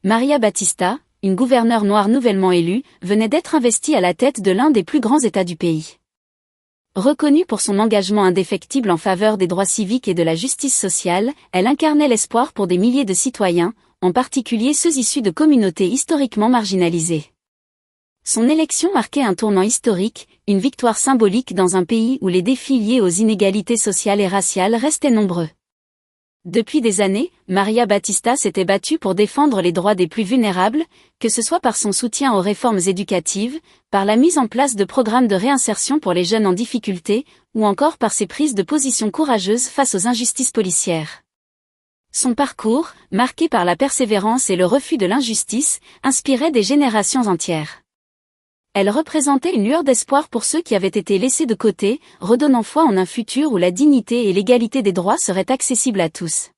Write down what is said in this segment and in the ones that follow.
Maria Batista, une gouverneure noire nouvellement élue, venait d'être investie à la tête de l'un des plus grands États du pays. Reconnue pour son engagement indéfectible en faveur des droits civiques et de la justice sociale, elle incarnait l'espoir pour des milliers de citoyens, en particulier ceux issus de communautés historiquement marginalisées. Son élection marquait un tournant historique, une victoire symbolique dans un pays où les défis liés aux inégalités sociales et raciales restaient nombreux. Depuis des années, Maria Batista s'était battue pour défendre les droits des plus vulnérables, que ce soit par son soutien aux réformes éducatives, par la mise en place de programmes de réinsertion pour les jeunes en difficulté, ou encore par ses prises de position courageuses face aux injustices policières. Son parcours, marqué par la persévérance et le refus de l'injustice, inspirait des générations entières. Elle représentait une lueur d'espoir pour ceux qui avaient été laissés de côté, redonnant foi en un futur où la dignité et l'égalité des droits seraient accessibles à tous.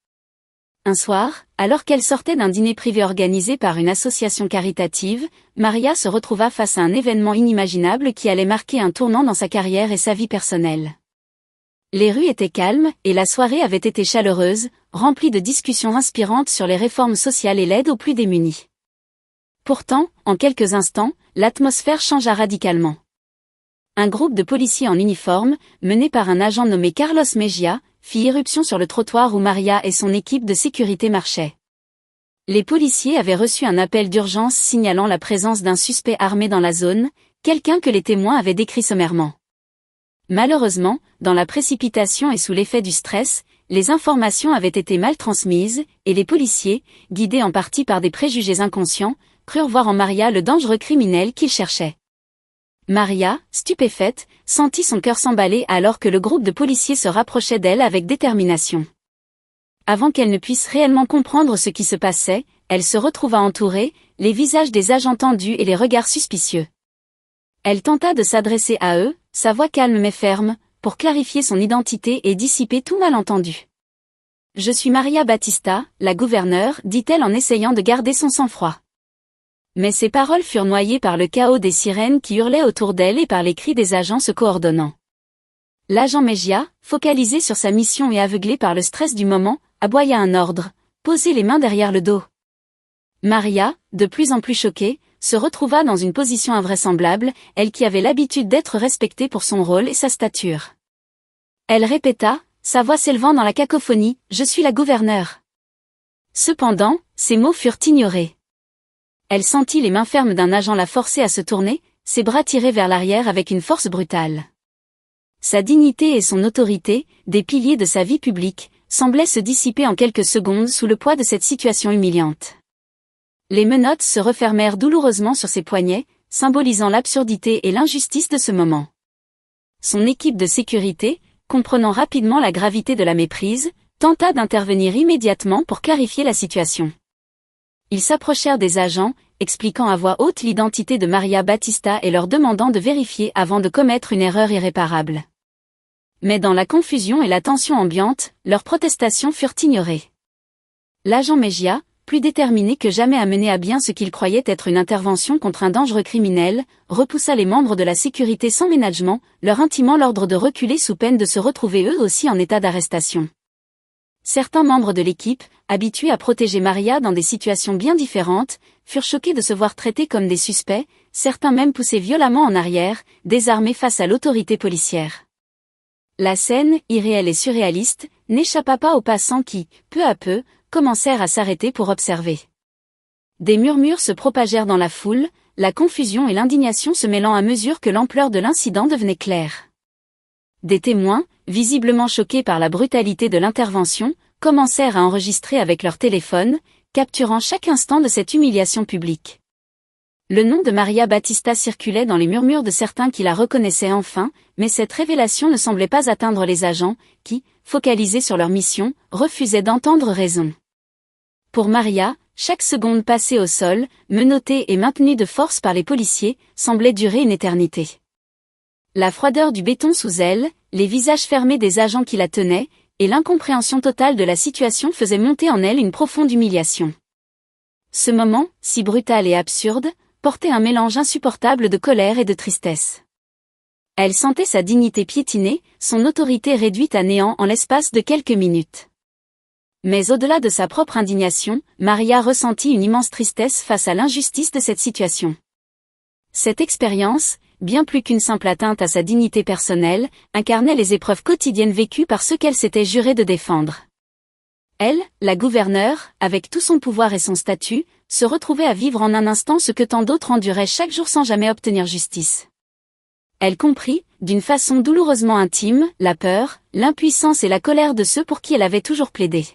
Un soir, alors qu'elle sortait d'un dîner privé organisé par une association caritative, Maria se retrouva face à un événement inimaginable qui allait marquer un tournant dans sa carrière et sa vie personnelle. Les rues étaient calmes, et la soirée avait été chaleureuse, remplie de discussions inspirantes sur les réformes sociales et l'aide aux plus démunis. Pourtant, en quelques instants, l'atmosphère changea radicalement. Un groupe de policiers en uniforme, mené par un agent nommé Carlos Mejia, fit irruption sur le trottoir où Maria et son équipe de sécurité marchaient. Les policiers avaient reçu un appel d'urgence signalant la présence d'un suspect armé dans la zone, quelqu'un que les témoins avaient décrit sommairement. Malheureusement, dans la précipitation et sous l'effet du stress, les informations avaient été mal transmises, et les policiers, guidés en partie par des préjugés inconscients, crurent voir en Maria le dangereux criminel qu'ils cherchaient. Maria, stupéfaite, sentit son cœur s'emballer alors que le groupe de policiers se rapprochait d'elle avec détermination. Avant qu'elle ne puisse réellement comprendre ce qui se passait, elle se retrouva entourée, les visages des agents tendus et les regards suspicieux. Elle tenta de s'adresser à eux, sa voix calme mais ferme, pour clarifier son identité et dissiper tout malentendu. « Je suis Maria Batista, la gouverneure, dit-elle en essayant de garder son sang-froid. Mais ses paroles furent noyées par le chaos des sirènes qui hurlaient autour d'elle et par les cris des agents se coordonnant. L'agent Mejia, focalisé sur sa mission et aveuglé par le stress du moment, aboya un ordre, posez les mains derrière le dos. Maria, de plus en plus choquée, se retrouva dans une position invraisemblable, elle qui avait l'habitude d'être respectée pour son rôle et sa stature. Elle répéta, sa voix s'élevant dans la cacophonie, « Je suis la gouverneure ». Cependant, ces mots furent ignorés. Elle sentit les mains fermes d'un agent la forcer à se tourner, ses bras tirés vers l'arrière avec une force brutale. Sa dignité et son autorité, des piliers de sa vie publique, semblaient se dissiper en quelques secondes sous le poids de cette situation humiliante. Les menottes se refermèrent douloureusement sur ses poignets, symbolisant l'absurdité et l'injustice de ce moment. Son équipe de sécurité, comprenant rapidement la gravité de la méprise, tenta d'intervenir immédiatement pour clarifier la situation. Ils s'approchèrent des agents, expliquant à voix haute l'identité de Maria Batista et leur demandant de vérifier avant de commettre une erreur irréparable. Mais dans la confusion et la tension ambiante, leurs protestations furent ignorées. L'agent Mejia, plus déterminé que jamais à mener à bien ce qu'il croyait être une intervention contre un dangereux criminel, repoussa les membres de la sécurité sans ménagement, leur intimant l'ordre de reculer sous peine de se retrouver eux aussi en état d'arrestation. Certains membres de l'équipe, habitués à protéger Maria dans des situations bien différentes, furent choqués de se voir traités comme des suspects, certains même poussés violemment en arrière, désarmés face à l'autorité policière. La scène, irréelle et surréaliste, n'échappa pas aux passants qui, peu à peu, commencèrent à s'arrêter pour observer. Des murmures se propagèrent dans la foule, la confusion et l'indignation se mêlant à mesure que l'ampleur de l'incident devenait claire. Des témoins, visiblement choqués par la brutalité de l'intervention, commencèrent à enregistrer avec leur téléphone, capturant chaque instant de cette humiliation publique. Le nom de Maria Batista circulait dans les murmures de certains qui la reconnaissaient enfin, mais cette révélation ne semblait pas atteindre les agents, qui, focalisés sur leur mission, refusaient d'entendre raison. Pour Maria, chaque seconde passée au sol, menottée et maintenue de force par les policiers, semblait durer une éternité. La froideur du béton sous elle, les visages fermés des agents qui la tenaient, et l'incompréhension totale de la situation faisaient monter en elle une profonde humiliation. Ce moment, si brutal et absurde, portait un mélange insupportable de colère et de tristesse. Elle sentait sa dignité piétinée, son autorité réduite à néant en l'espace de quelques minutes. Mais au-delà de sa propre indignation, Maria ressentit une immense tristesse face à l'injustice de cette situation. Cette expérience, bien plus qu'une simple atteinte à sa dignité personnelle, incarnait les épreuves quotidiennes vécues par ceux qu'elle s'était juré de défendre. Elle, la gouverneure, avec tout son pouvoir et son statut, se retrouvait à vivre en un instant ce que tant d'autres enduraient chaque jour sans jamais obtenir justice. Elle comprit, d'une façon douloureusement intime, la peur, l'impuissance et la colère de ceux pour qui elle avait toujours plaidé.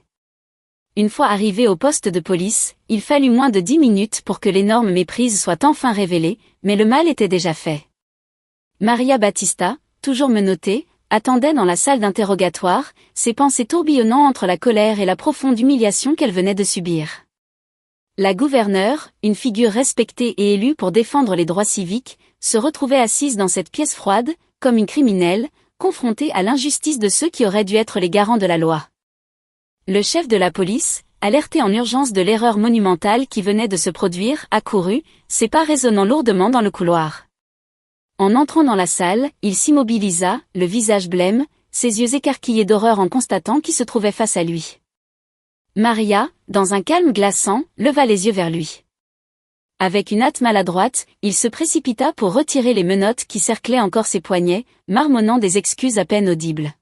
Une fois arrivée au poste de police, il fallut moins de 10 minutes pour que l'énorme méprise soit enfin révélée, mais le mal était déjà fait. Maria Battista, toujours menottée, attendait dans la salle d'interrogatoire, ses pensées tourbillonnant entre la colère et la profonde humiliation qu'elle venait de subir. La gouverneure, une figure respectée et élue pour défendre les droits civiques, se retrouvait assise dans cette pièce froide, comme une criminelle, confrontée à l'injustice de ceux qui auraient dû être les garants de la loi. Le chef de la police, alerté en urgence de l'erreur monumentale qui venait de se produire, accourut, ses pas résonnant lourdement dans le couloir. En entrant dans la salle, il s'immobilisa, le visage blême, ses yeux écarquillés d'horreur en constatant qui se trouvait face à lui. Maria, dans un calme glaçant, leva les yeux vers lui. Avec une hâte maladroite, il se précipita pour retirer les menottes qui cerclaient encore ses poignets, marmonnant des excuses à peine audibles.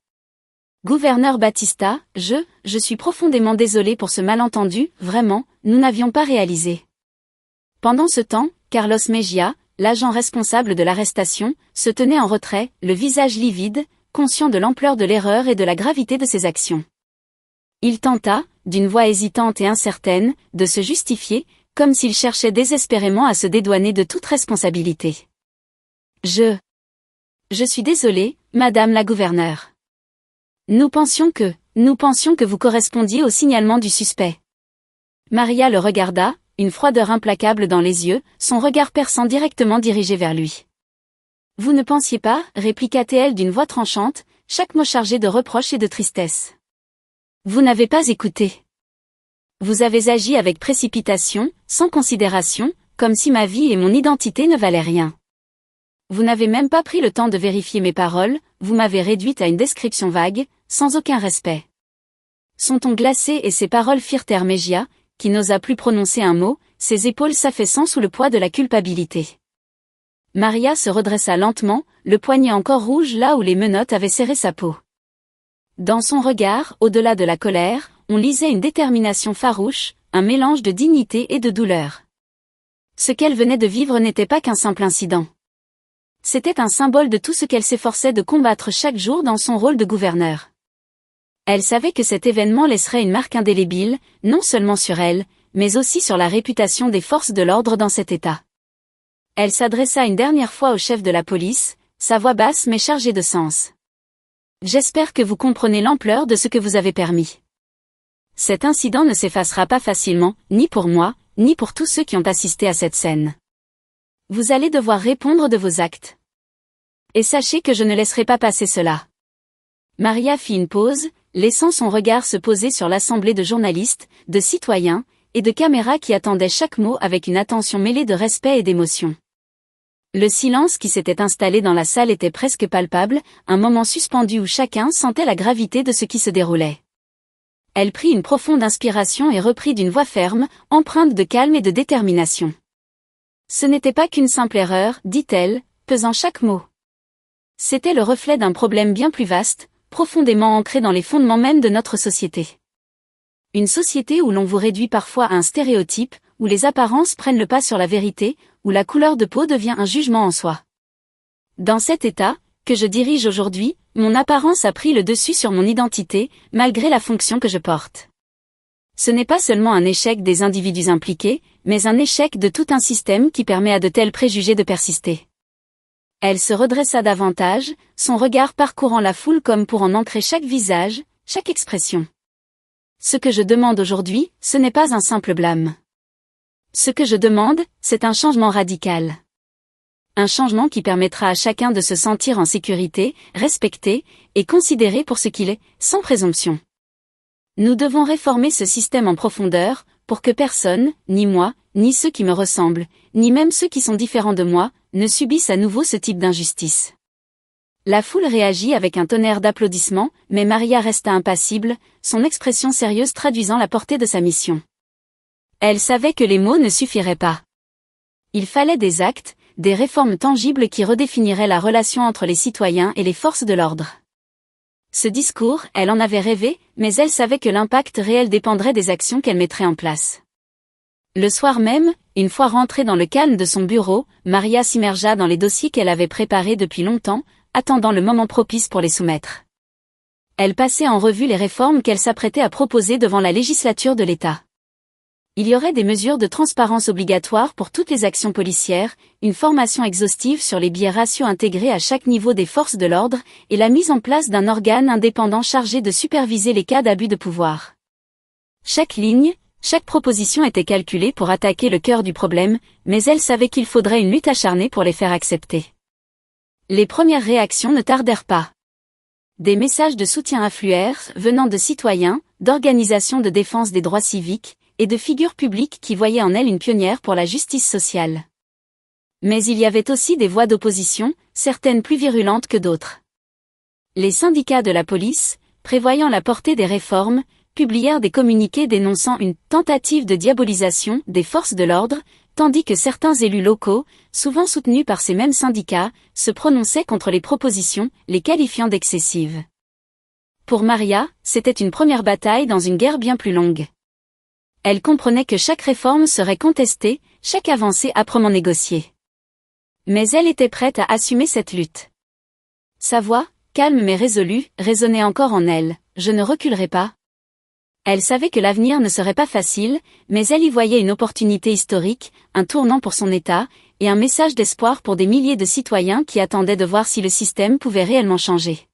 Gouverneur Battista, je suis profondément désolé pour ce malentendu, vraiment, nous n'avions pas réalisé. Pendant ce temps, Carlos Mejia, l'agent responsable de l'arrestation, se tenait en retrait, le visage livide, conscient de l'ampleur de l'erreur et de la gravité de ses actions. Il tenta, d'une voix hésitante et incertaine, de se justifier, comme s'il cherchait désespérément à se dédouaner de toute responsabilité. Je suis désolé, Madame la gouverneure. Nous pensions que vous correspondiez au signalement du suspect. Maria le regarda, une froideur implacable dans les yeux, son regard perçant directement dirigé vers lui. Vous ne pensiez pas, répliqua-t-elle d'une voix tranchante, chaque mot chargé de reproche et de tristesse. Vous n'avez pas écouté. Vous avez agi avec précipitation, sans considération, comme si ma vie et mon identité ne valaient rien. Vous n'avez même pas pris le temps de vérifier mes paroles, vous m'avez réduite à une description vague, sans aucun respect. Son ton glacé et ses paroles firent taire Mejia, qui n'osa plus prononcer un mot, ses épaules s'affaissant sous le poids de la culpabilité. Maria se redressa lentement, le poignet encore rouge là où les menottes avaient serré sa peau. Dans son regard, au-delà de la colère, on lisait une détermination farouche, un mélange de dignité et de douleur. Ce qu'elle venait de vivre n'était pas qu'un simple incident. C'était un symbole de tout ce qu'elle s'efforçait de combattre chaque jour dans son rôle de gouverneur. Elle savait que cet événement laisserait une marque indélébile, non seulement sur elle, mais aussi sur la réputation des forces de l'ordre dans cet État. Elle s'adressa une dernière fois au chef de la police, sa voix basse mais chargée de sens. J'espère que vous comprenez l'ampleur de ce que vous avez permis. Cet incident ne s'effacera pas facilement, ni pour moi, ni pour tous ceux qui ont assisté à cette scène. Vous allez devoir répondre de vos actes. Et sachez que je ne laisserai pas passer cela. Maria fit une pause, laissant son regard se poser sur l'assemblée de journalistes, de citoyens, et de caméras qui attendaient chaque mot avec une attention mêlée de respect et d'émotion. Le silence qui s'était installé dans la salle était presque palpable, un moment suspendu où chacun sentait la gravité de ce qui se déroulait. Elle prit une profonde inspiration et reprit d'une voix ferme, empreinte de calme et de détermination. Ce n'était pas qu'une simple erreur, dit-elle, pesant chaque mot. C'était le reflet d'un problème bien plus vaste, profondément ancré dans les fondements même de notre société. Une société où l'on vous réduit parfois à un stéréotype, où les apparences prennent le pas sur la vérité, où la couleur de peau devient un jugement en soi. Dans cet état, que je dirige aujourd'hui, mon apparence a pris le dessus sur mon identité, malgré la fonction que je porte. Ce n'est pas seulement un échec des individus impliqués, mais un échec de tout un système qui permet à de tels préjugés de persister. Elle se redressa davantage, son regard parcourant la foule comme pour en ancrer chaque visage, chaque expression. Ce que je demande aujourd'hui, ce n'est pas un simple blâme. Ce que je demande, c'est un changement radical. Un changement qui permettra à chacun de se sentir en sécurité, respecté, et considéré pour ce qu'il est, sans présomption. Nous devons réformer ce système en profondeur, pour que personne, ni moi, ni ceux qui me ressemblent, ni même ceux qui sont différents de moi, ne subissent à nouveau ce type d'injustice. La foule réagit avec un tonnerre d'applaudissements, mais Maria resta impassible, son expression sérieuse traduisant la portée de sa mission. Elle savait que les mots ne suffiraient pas. Il fallait des actes, des réformes tangibles qui redéfiniraient la relation entre les citoyens et les forces de l'ordre. Ce discours, elle en avait rêvé, mais elle savait que l'impact réel dépendrait des actions qu'elle mettrait en place. Le soir même, une fois rentrée dans le calme de son bureau, Maria s'immergea dans les dossiers qu'elle avait préparés depuis longtemps, attendant le moment propice pour les soumettre. Elle passait en revue les réformes qu'elle s'apprêtait à proposer devant la législature de l'État. Il y aurait des mesures de transparence obligatoires pour toutes les actions policières, une formation exhaustive sur les biais raciaux intégrés à chaque niveau des forces de l'ordre, et la mise en place d'un organe indépendant chargé de superviser les cas d'abus de pouvoir. Chaque ligne, chaque proposition était calculée pour attaquer le cœur du problème, mais elle savait qu'il faudrait une lutte acharnée pour les faire accepter. Les premières réactions ne tardèrent pas. Des messages de soutien affluèrent, venant de citoyens, d'organisations de défense des droits civiques, et de figures publiques qui voyaient en elle une pionnière pour la justice sociale. Mais il y avait aussi des voix d'opposition, certaines plus virulentes que d'autres. Les syndicats de la police, prévoyant la portée des réformes, publièrent des communiqués dénonçant une tentative de diabolisation des forces de l'ordre, tandis que certains élus locaux, souvent soutenus par ces mêmes syndicats, se prononçaient contre les propositions, les qualifiant d'excessives. Pour Maria, c'était une première bataille dans une guerre bien plus longue. Elle comprenait que chaque réforme serait contestée, chaque avancée âprement négociée. Mais elle était prête à assumer cette lutte. Sa voix, calme mais résolue, résonnait encore en elle, « Je ne reculerai pas ». Elle savait que l'avenir ne serait pas facile, mais elle y voyait une opportunité historique, un tournant pour son État, et un message d'espoir pour des milliers de citoyens qui attendaient de voir si le système pouvait réellement changer.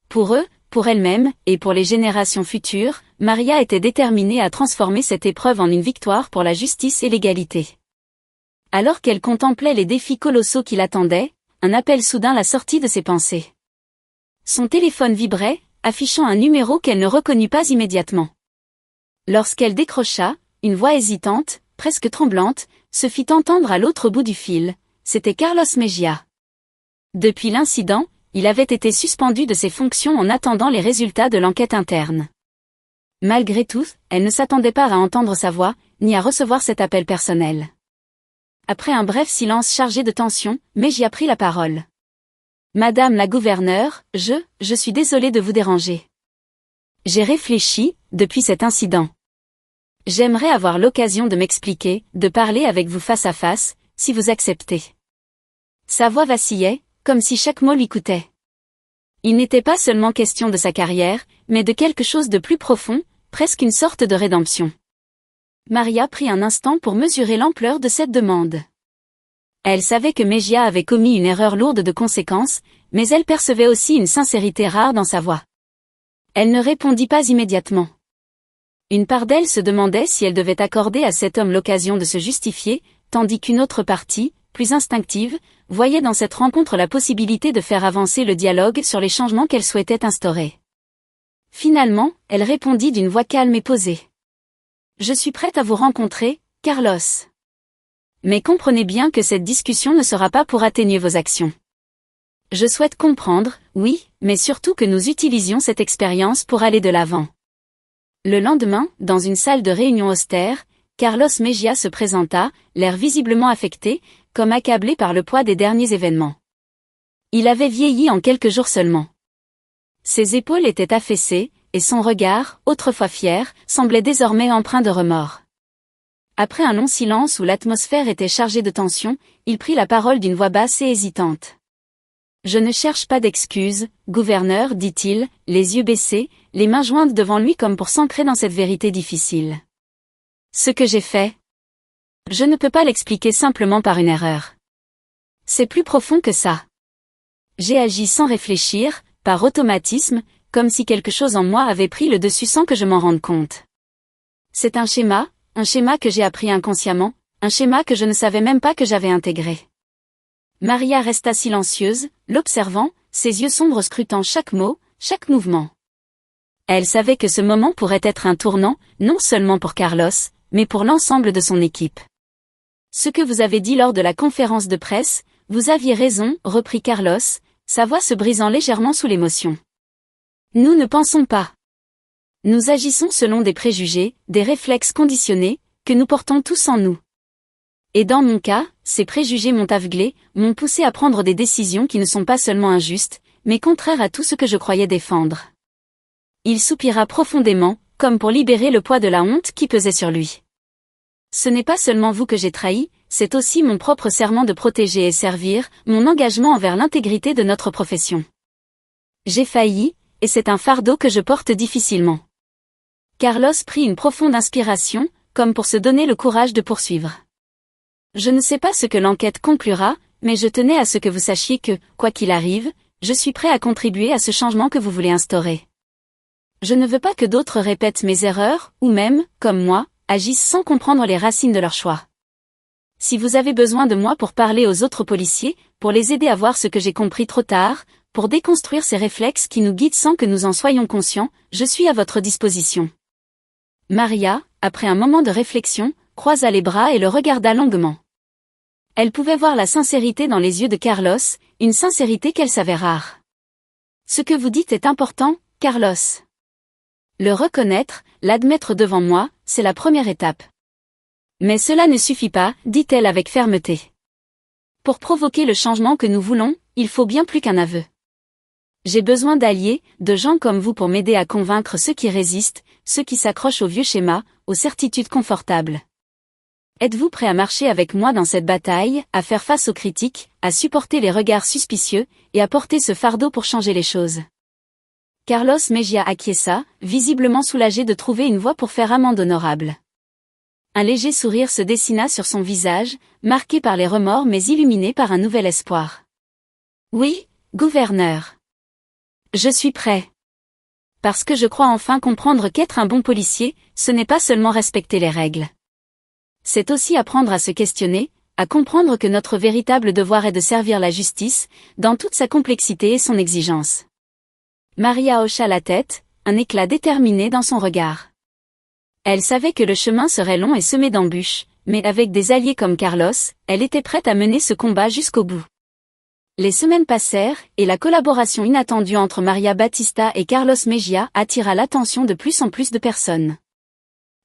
Pour eux, pour elle-même, et pour les générations futures, Maria était déterminée à transformer cette épreuve en une victoire pour la justice et l'égalité. Alors qu'elle contemplait les défis colossaux qui l'attendaient, un appel soudain la sortit de ses pensées. Son téléphone vibrait, affichant un numéro qu'elle ne reconnut pas immédiatement. Lorsqu'elle décrocha, une voix hésitante, presque tremblante, se fit entendre à l'autre bout du fil. C'était Carlos Mejia. Depuis l'incident, il avait été suspendu de ses fonctions en attendant les résultats de l'enquête interne. Malgré tout, elle ne s'attendait pas à entendre sa voix, ni à recevoir cet appel personnel. Après un bref silence chargé de tension, Mejia prit la parole. « Madame la gouverneure, je suis désolée de vous déranger. J'ai réfléchi, depuis cet incident. J'aimerais avoir l'occasion de m'expliquer, de parler avec vous face à face, si vous acceptez. » Sa voix vacillait, comme si chaque mot lui coûtait. Il n'était pas seulement question de sa carrière, mais de quelque chose de plus profond, presque une sorte de rédemption. Maria prit un instant pour mesurer l'ampleur de cette demande. Elle savait que Mejia avait commis une erreur lourde de conséquences, mais elle percevait aussi une sincérité rare dans sa voix. Elle ne répondit pas immédiatement. Une part d'elle se demandait si elle devait accorder à cet homme l'occasion de se justifier, tandis qu'une autre partie, plus instinctive, voyait dans cette rencontre la possibilité de faire avancer le dialogue sur les changements qu'elle souhaitait instaurer. Finalement, elle répondit d'une voix calme et posée. « Je suis prête à vous rencontrer, Carlos. Mais comprenez bien que cette discussion ne sera pas pour atténuer vos actions. Je souhaite comprendre, oui, mais surtout que nous utilisions cette expérience pour aller de l'avant. » Le lendemain, dans une salle de réunion austère, Carlos Mejia se présenta, l'air visiblement affecté, comme accablé par le poids des derniers événements. Il avait vieilli en quelques jours seulement. Ses épaules étaient affaissées, et son regard, autrefois fier, semblait désormais empreint de remords. Après un long silence où l'atmosphère était chargée de tension, il prit la parole d'une voix basse et hésitante. « Je ne cherche pas d'excuses, gouverneur, dit-il, les yeux baissés, les mains jointes devant lui comme pour s'ancrer dans cette vérité difficile. Ce que j'ai fait, je ne peux pas l'expliquer simplement par une erreur. C'est plus profond que ça. J'ai agi sans réfléchir, par automatisme, comme si quelque chose en moi avait pris le dessus sans que je m'en rende compte. C'est un schéma que j'ai appris inconsciemment, un schéma que je ne savais même pas que j'avais intégré. » Maria resta silencieuse, l'observant, ses yeux sombres scrutant chaque mot, chaque mouvement. Elle savait que ce moment pourrait être un tournant, non seulement pour Carlos, mais pour l'ensemble de son équipe. « Ce que vous avez dit lors de la conférence de presse, vous aviez raison, reprit Carlos, sa voix se brisant légèrement sous l'émotion. Nous ne pensons pas. Nous agissons selon des préjugés, des réflexes conditionnés, que nous portons tous en nous. Et dans mon cas, ces préjugés m'ont aveuglé, m'ont poussé à prendre des décisions qui ne sont pas seulement injustes, mais contraires à tout ce que je croyais défendre. Il soupira profondément, comme pour libérer le poids de la honte qui pesait sur lui. Ce n'est pas seulement vous que j'ai trahi, c'est aussi mon propre serment de protéger et servir, mon engagement envers l'intégrité de notre profession. J'ai failli, et c'est un fardeau que je porte difficilement. Carlos prit une profonde inspiration, comme pour se donner le courage de poursuivre. Je ne sais pas ce que l'enquête conclura, mais je tenais à ce que vous sachiez que, quoi qu'il arrive, je suis prêt à contribuer à ce changement que vous voulez instaurer. Je ne veux pas que d'autres répètent mes erreurs, ou même, comme moi, agissent sans comprendre les racines de leur choix. Si vous avez besoin de moi pour parler aux autres policiers, pour les aider à voir ce que j'ai compris trop tard, pour déconstruire ces réflexes qui nous guident sans que nous en soyons conscients, je suis à votre disposition. Maria, après un moment de réflexion, croisa les bras et le regarda longuement. Elle pouvait voir la sincérité dans les yeux de Carlos, une sincérité qu'elle savait rare. Ce que vous dites est important, Carlos. Le reconnaître, l'admettre devant moi, c'est la première étape. Mais cela ne suffit pas, dit-elle avec fermeté. Pour provoquer le changement que nous voulons, il faut bien plus qu'un aveu. J'ai besoin d'alliés, de gens comme vous pour m'aider à convaincre ceux qui résistent, ceux qui s'accrochent aux vieux schémas, aux certitudes confortables. Êtes-vous prêt à marcher avec moi dans cette bataille, à faire face aux critiques, à supporter les regards suspicieux, et à porter ce fardeau pour changer les choses? Carlos Mejia acquiesça, visiblement soulagé de trouver une voie pour faire amende honorable. Un léger sourire se dessina sur son visage, marqué par les remords mais illuminé par un nouvel espoir. Oui, gouverneur. Je suis prêt. Parce que je crois enfin comprendre qu'être un bon policier, ce n'est pas seulement respecter les règles. C'est aussi apprendre à se questionner, à comprendre que notre véritable devoir est de servir la justice, dans toute sa complexité et son exigence. Maria hocha la tête, un éclat déterminé dans son regard. Elle savait que le chemin serait long et semé d'embûches, mais avec des alliés comme Carlos, elle était prête à mener ce combat jusqu'au bout. Les semaines passèrent, et la collaboration inattendue entre Maria Batista et Carlos Mejia attira l'attention de plus en plus de personnes.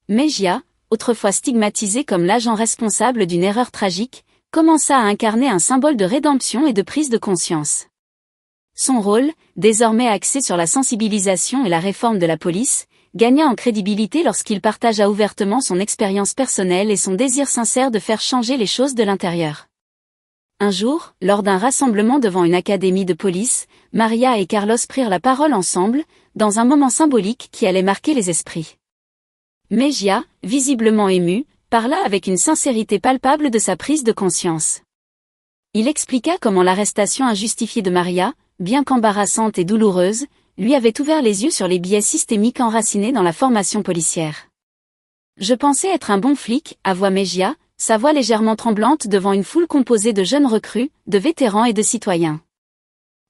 Mejia, autrefois stigmatisé comme l'agent responsable d'une erreur tragique, commença à incarner un symbole de rédemption et de prise de conscience. Son rôle, désormais axé sur la sensibilisation et la réforme de la police, gagna en crédibilité lorsqu'il partagea ouvertement son expérience personnelle et son désir sincère de faire changer les choses de l'intérieur. Un jour, lors d'un rassemblement devant une académie de police, Maria et Carlos prirent la parole ensemble, dans un moment symbolique qui allait marquer les esprits. Mejia, visiblement ému, parla avec une sincérité palpable de sa prise de conscience. Il expliqua comment l'arrestation injustifiée de Maria, bien qu'embarrassante et douloureuse, lui avait ouvert les yeux sur les biais systémiques enracinés dans la formation policière. Je pensais être un bon flic, avoua Mejia, sa voix légèrement tremblante devant une foule composée de jeunes recrues, de vétérans et de citoyens.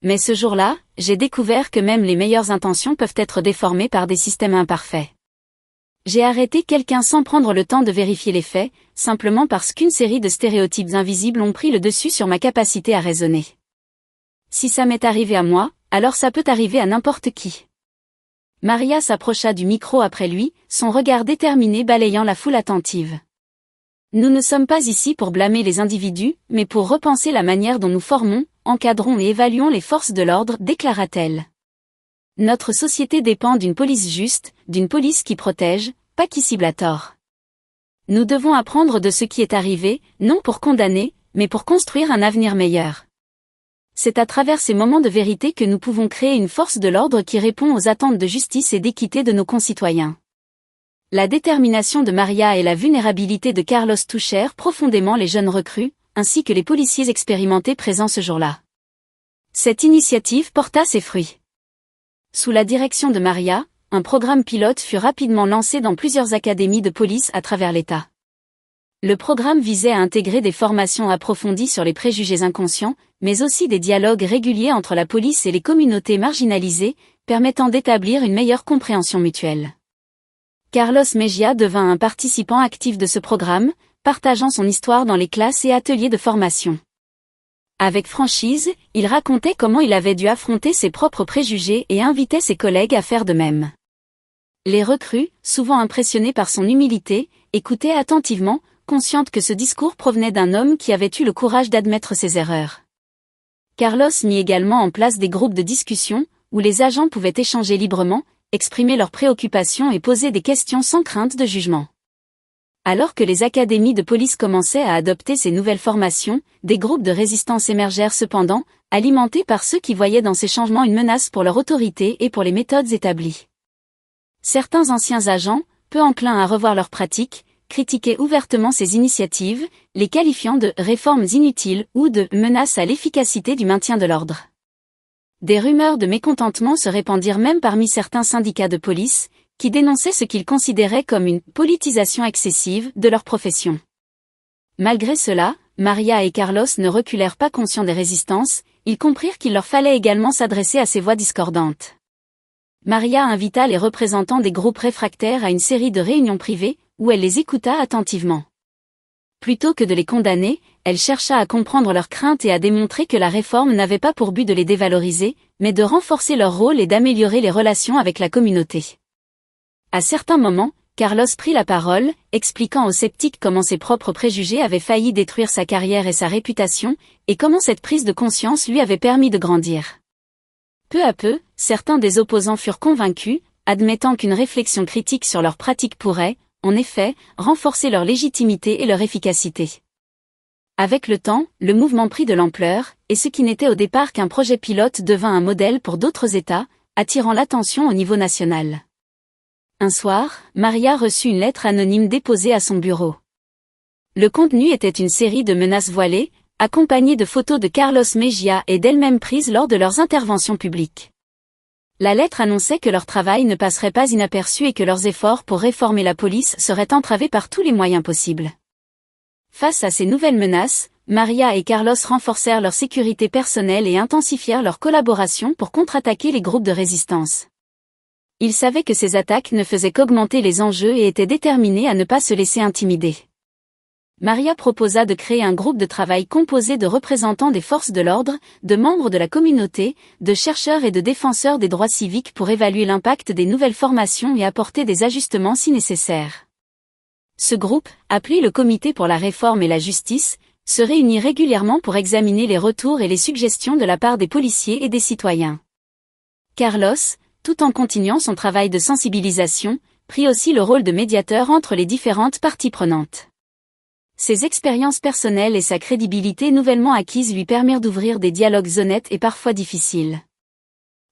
Mais ce jour-là, j'ai découvert que même les meilleures intentions peuvent être déformées par des systèmes imparfaits. J'ai arrêté quelqu'un sans prendre le temps de vérifier les faits, simplement parce qu'une série de stéréotypes invisibles ont pris le dessus sur ma capacité à raisonner. Si ça m'est arrivé à moi, alors ça peut arriver à n'importe qui. Maria s'approcha du micro après lui, son regard déterminé balayant la foule attentive. Nous ne sommes pas ici pour blâmer les individus, mais pour repenser la manière dont nous formons, encadrons et évaluons les forces de l'ordre, déclara-t-elle. Notre société dépend d'une police juste, d'une police qui protège, pas qui cible à tort. Nous devons apprendre de ce qui est arrivé, non pour condamner, mais pour construire un avenir meilleur. C'est à travers ces moments de vérité que nous pouvons créer une force de l'ordre qui répond aux attentes de justice et d'équité de nos concitoyens. La détermination de Maria et la vulnérabilité de Carlos touchèrent profondément les jeunes recrues, ainsi que les policiers expérimentés présents ce jour-là. Cette initiative porta ses fruits. Sous la direction de Maria, un programme pilote fut rapidement lancé dans plusieurs académies de police à travers l'État. Le programme visait à intégrer des formations approfondies sur les préjugés inconscients, mais aussi des dialogues réguliers entre la police et les communautés marginalisées, permettant d'établir une meilleure compréhension mutuelle. Carlos Mejia devint un participant actif de ce programme, partageant son histoire dans les classes et ateliers de formation. Avec franchise, il racontait comment il avait dû affronter ses propres préjugés et invitait ses collègues à faire de même. Les recrues, souvent impressionnés par son humilité, écoutaient attentivement, conscientes que ce discours provenait d'un homme qui avait eu le courage d'admettre ses erreurs. Carlos mit également en place des groupes de discussion, où les agents pouvaient échanger librement, exprimer leurs préoccupations et poser des questions sans crainte de jugement. Alors que les académies de police commençaient à adopter ces nouvelles formations, des groupes de résistance émergèrent cependant, alimentés par ceux qui voyaient dans ces changements une menace pour leur autorité et pour les méthodes établies. Certains anciens agents, peu enclins à revoir leurs pratiques, critiquaient ouvertement ces initiatives, les qualifiant de « réformes inutiles » ou de « menaces à l'efficacité du maintien de l'ordre ». Des rumeurs de mécontentement se répandirent même parmi certains syndicats de police, qui dénonçaient ce qu'ils considéraient comme une politisation excessive de leur profession. Malgré cela, Maria et Carlos ne reculèrent pas conscients des résistances, ils comprirent qu'il leur fallait également s'adresser à ces voix discordantes. Maria invita les représentants des groupes réfractaires à une série de réunions privées, où elle les écouta attentivement. Plutôt que de les condamner, elle chercha à comprendre leurs craintes et à démontrer que la réforme n'avait pas pour but de les dévaloriser, mais de renforcer leur rôle et d'améliorer les relations avec la communauté. À certains moments, Carlos prit la parole, expliquant aux sceptiques comment ses propres préjugés avaient failli détruire sa carrière et sa réputation, et comment cette prise de conscience lui avait permis de grandir. Peu à peu, certains des opposants furent convaincus, admettant qu'une réflexion critique sur leurs pratiques pourrait, en effet, renforcer leur légitimité et leur efficacité. Avec le temps, le mouvement prit de l'ampleur, et ce qui n'était au départ qu'un projet pilote devint un modèle pour d'autres États, attirant l'attention au niveau national. Un soir, Maria reçut une lettre anonyme déposée à son bureau. Le contenu était une série de menaces voilées, accompagnées de photos de Carlos Mejia et d'elle-même prises lors de leurs interventions publiques. La lettre annonçait que leur travail ne passerait pas inaperçu et que leurs efforts pour réformer la police seraient entravés par tous les moyens possibles. Face à ces nouvelles menaces, Maria et Carlos renforcèrent leur sécurité personnelle et intensifièrent leur collaboration pour contre-attaquer les groupes de résistance. Ils savaient que ces attaques ne faisaient qu'augmenter les enjeux et étaient déterminés à ne pas se laisser intimider. Maria proposa de créer un groupe de travail composé de représentants des forces de l'ordre, de membres de la communauté, de chercheurs et de défenseurs des droits civiques pour évaluer l'impact des nouvelles formations et apporter des ajustements si nécessaire. Ce groupe, appelé le Comité pour la réforme et la justice, se réunit régulièrement pour examiner les retours et les suggestions de la part des policiers et des citoyens. Carlos, tout en continuant son travail de sensibilisation, prit aussi le rôle de médiateur entre les différentes parties prenantes. Ses expériences personnelles et sa crédibilité nouvellement acquise lui permirent d'ouvrir des dialogues honnêtes et parfois difficiles.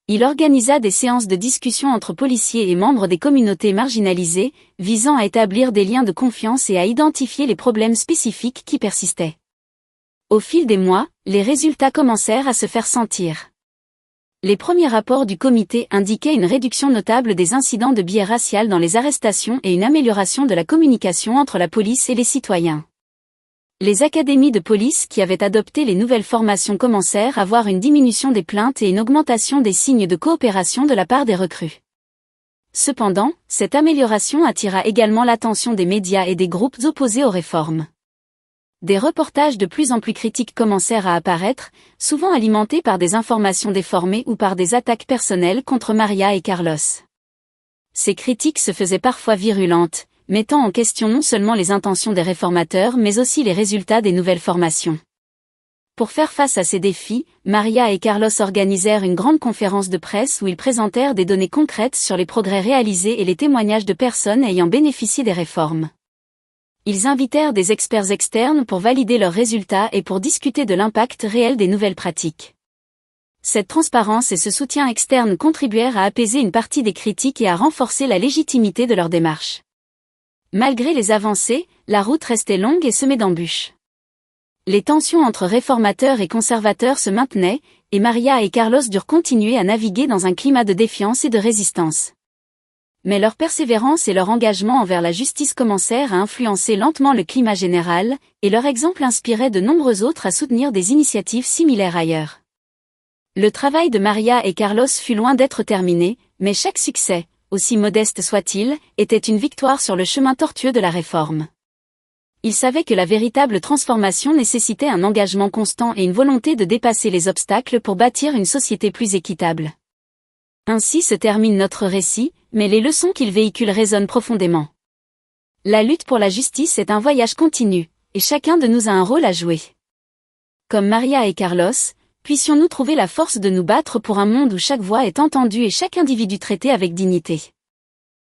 Il organisa des séances de discussion entre policiers et membres des communautés marginalisées, visant à établir des liens de confiance et à identifier les problèmes spécifiques qui persistaient. Au fil des mois, les résultats commencèrent à se faire sentir. Les premiers rapports du comité indiquaient une réduction notable des incidents de biais racial dans les arrestations et une amélioration de la communication entre la police et les citoyens. Les académies de police qui avaient adopté les nouvelles formations commencèrent à voir une diminution des plaintes et une augmentation des signes de coopération de la part des recrues. Cependant, cette amélioration attira également l'attention des médias et des groupes opposés aux réformes. Des reportages de plus en plus critiques commencèrent à apparaître, souvent alimentés par des informations déformées ou par des attaques personnelles contre Maria et Carlos. Ces critiques se faisaient parfois virulentes, mettant en question non seulement les intentions des réformateurs mais aussi les résultats des nouvelles formations. Pour faire face à ces défis, Maria et Carlos organisèrent une grande conférence de presse où ils présentèrent des données concrètes sur les progrès réalisés et les témoignages de personnes ayant bénéficié des réformes. Ils invitèrent des experts externes pour valider leurs résultats et pour discuter de l'impact réel des nouvelles pratiques. Cette transparence et ce soutien externe contribuèrent à apaiser une partie des critiques et à renforcer la légitimité de leur démarche. Malgré les avancées, la route restait longue et semée d'embûches. Les tensions entre réformateurs et conservateurs se maintenaient, et Maria et Carlos durent continuer à naviguer dans un climat de défiance et de résistance. Mais leur persévérance et leur engagement envers la justice commencèrent à influencer lentement le climat général, et leur exemple inspirait de nombreux autres à soutenir des initiatives similaires ailleurs. Le travail de Maria et Carlos fut loin d'être terminé, mais chaque succès, aussi modeste soit-il, était une victoire sur le chemin tortueux de la réforme. Il savait que la véritable transformation nécessitait un engagement constant et une volonté de dépasser les obstacles pour bâtir une société plus équitable. Ainsi se termine notre récit, mais les leçons qu'il véhicule résonnent profondément. La lutte pour la justice est un voyage continu, et chacun de nous a un rôle à jouer. Comme Maria et Carlos, puissions-nous trouver la force de nous battre pour un monde où chaque voix est entendue et chaque individu traité avec dignité.